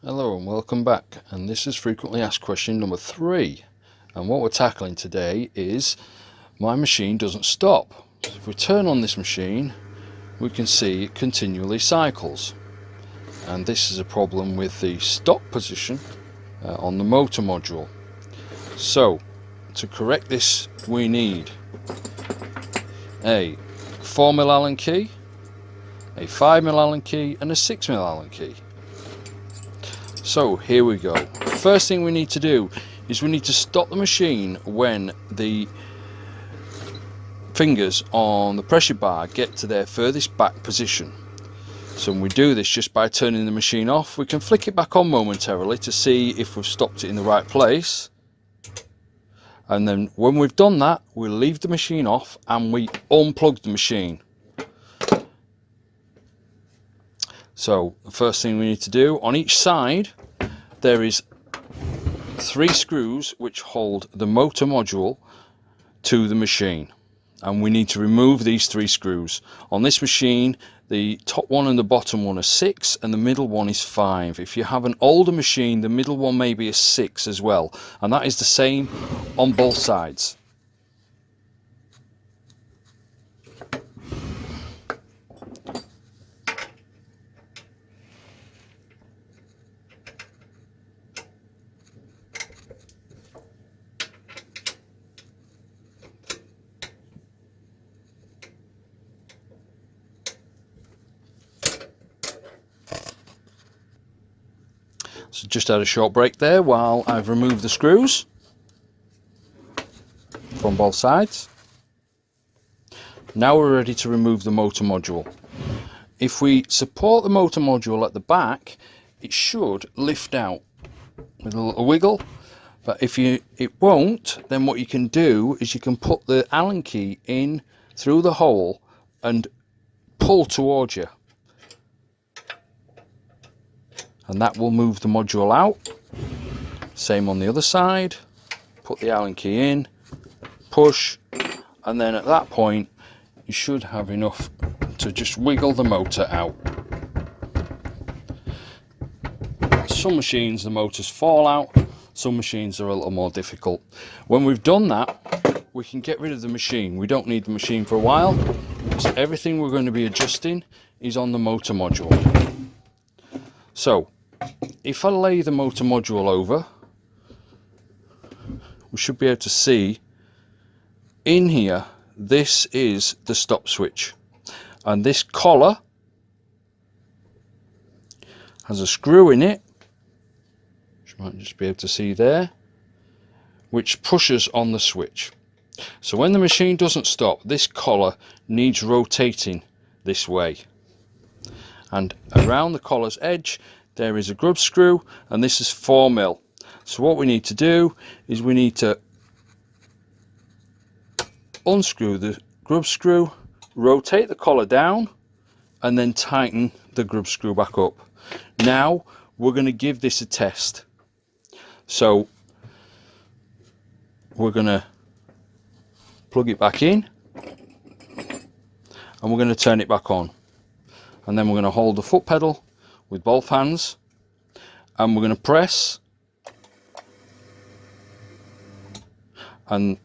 Hello and welcome back, and this is frequently asked question number 3, and what we're tackling today is my machine doesn't stop. So if we turn on this machine, we can see it continually cycles, and this is a problem with the stop position on the motor module. So to correct this, we need a 4mm Allen key, a 5mm Allen key and a 6mm Allen key. So here we go. First thing we need to do is we need to stop the machine when the fingers on the pressure bar get to their furthest back position. So when we do this just by turning the machine off, we can flick it back on momentarily to see if we've stopped it in the right place. And then when we've done that, we'll leave the machine off and we unplug the machine. So the first thing we need to do, on each side there is 3 screws which hold the motor module to the machine, and we need to remove these 3 screws. On this machine, the top one and the bottom one are 6 and the middle one is 5. If you have an older machine, the middle one may be a 6 as well, and that is the same on both sides. So just had a short break there while I've removed the screws from both sides. Now we're ready to remove the motor module. If we support the motor module at the back, it should lift out with a little wiggle, but if it won't, then what you can do is you can put the Allen key in through the hole and pull towards you, and that will move the module out. Same on the other side. Put the Allen key in, push, and then at that point you should have enough to just wiggle the motor out. Some machines the motors fall out, some machines are a little more difficult. When we've done that, we can get rid of the machine. We don't need the machine for a while because everything we're going to be adjusting is on the motor module. So if I lay the motor module over, we should be able to see in here, this is the stop switch, and this collar has a screw in it, which you might just be able to see there, which pushes on the switch. So when the machine doesn't stop, this collar needs rotating this way, and around the collar's edge there is a grub screw, and this is 4mm. So what we need to do is we need to unscrew the grub screw, rotate the collar down, and then tighten the grub screw back up. Now we're going to give this a test. So we're going to plug it back in and we're going to turn it back on, and then we're going to hold the foot pedal with both hands and we're going to press, and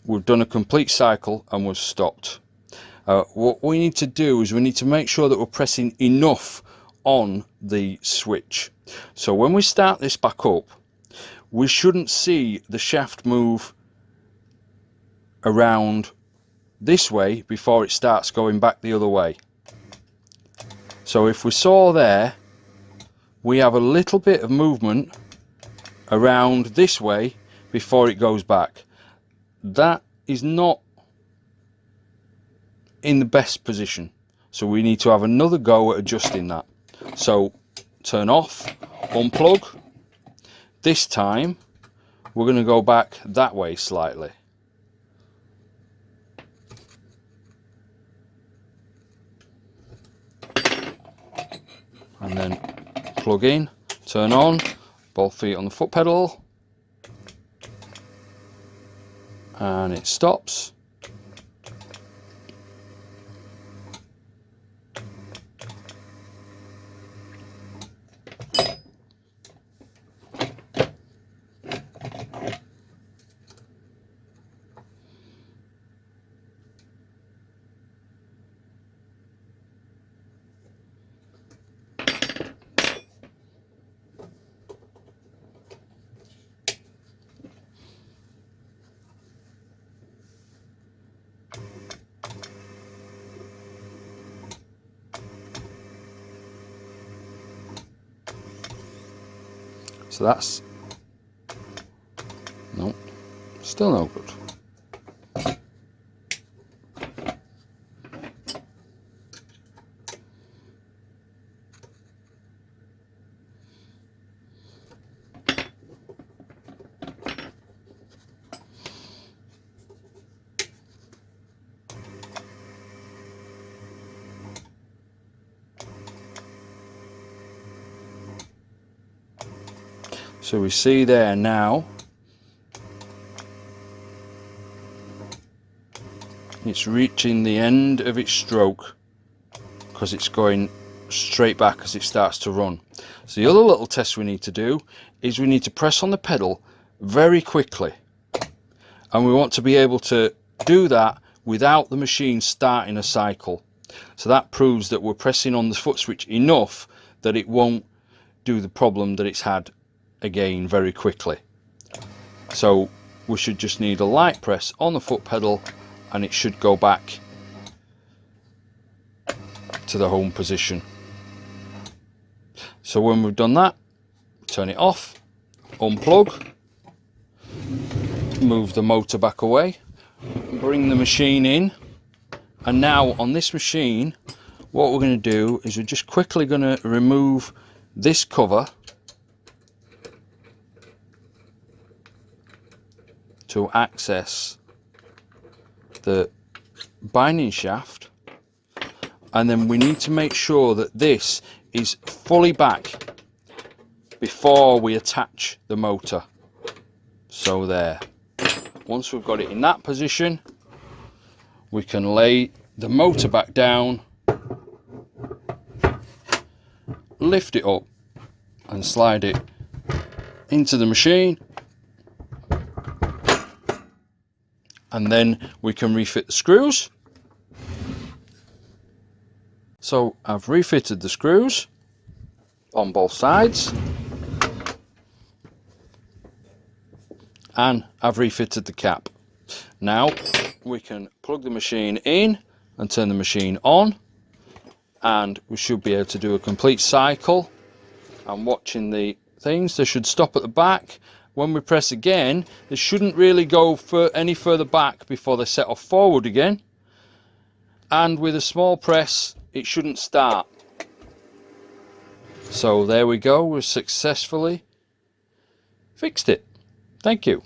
we've done a complete cycle and we've stopped. What we need to do is we need to make sure that we're pressing enough on the switch. So when we start this back up, we shouldn't see the shaft move around this way before it starts going back the other way. So if we saw there, we have a little bit of movement around this way before it goes back. That is not in the best position, so we need to have another go at adjusting that. So turn off, unplug. This time we're going to go back that way slightly, and then plug in, turn on, both feet on the foot pedal, and it stops. So that's, no, still no good. So we see there now, it's reaching the end of its stroke because it's going straight back as it starts to run. So the other little test we need to do is we need to press on the pedal very quickly, and we want to be able to do that without the machine starting a cycle. So that proves that we're pressing on the foot switch enough that it won't do the problem that it's had again very quickly. So we should just need a light press on the foot pedal and it should go back to the home position. So when we've done that, turn it off, unplug, move the motor back away, bring the machine in, and now on this machine what we're going to do is we're just quickly going to remove this cover to access the binding shaft, and then we need to make sure that this is fully back before we attach the motor. So there, once we've got it in that position, we can lay the motor back down, lift it up and slide it into the machine, and then we can refit the screws. So I've refitted the screws on both sides, and I've refitted the cap. Now we can plug the machine in and turn the machine on, and we should be able to do a complete cycle. I'm watching the things, they should stop at the back. When we press again, they shouldn't really go for any further back before they set off forward again, and with a small press it shouldn't start. So there we go, we've successfully fixed it. Thank you.